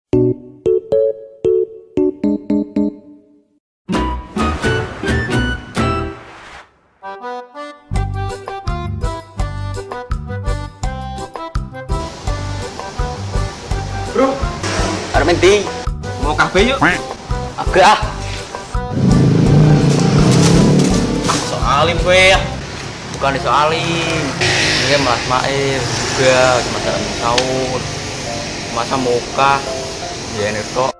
Bro, Arep menti. mau kafe yuk. Agak ah. Soalin gue ya. Bukan disoalin. Ini Mas Mail juga cuma jalan sahur. Masa muka ya ini kok.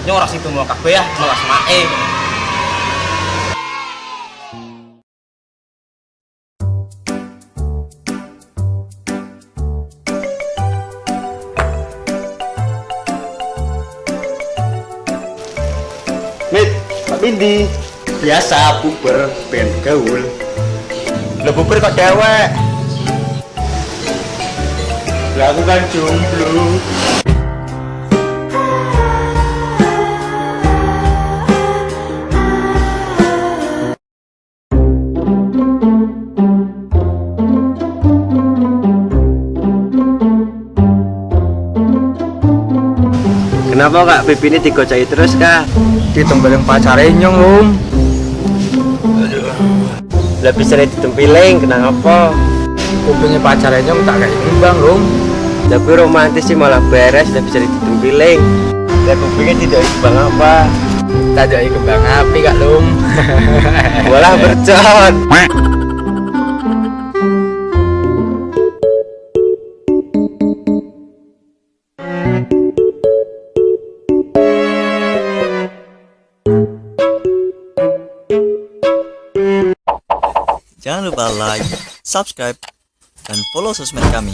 Ini orang situ mau kafe ya, mau Asmae. Mit, Pak Bindi. Biasa puber pengen gaul. Lo bubur kok dewek. Lakukan jomblo. Kenapa Kak Bibi ini digocai terus Kak? Ditempelin pacarnya nyong om. Lah bisa ditempiling, kenapa? Kupingnya pacarnya nyong tak kayak imbang om. Tapi romantis sih malah beres, lah bisa ditempiling. Lah kupingnya tidak bang apa? Tak jadi kembang api kak om. Walah bercon. Jangan lupa like, subscribe, dan follow sosmed kami.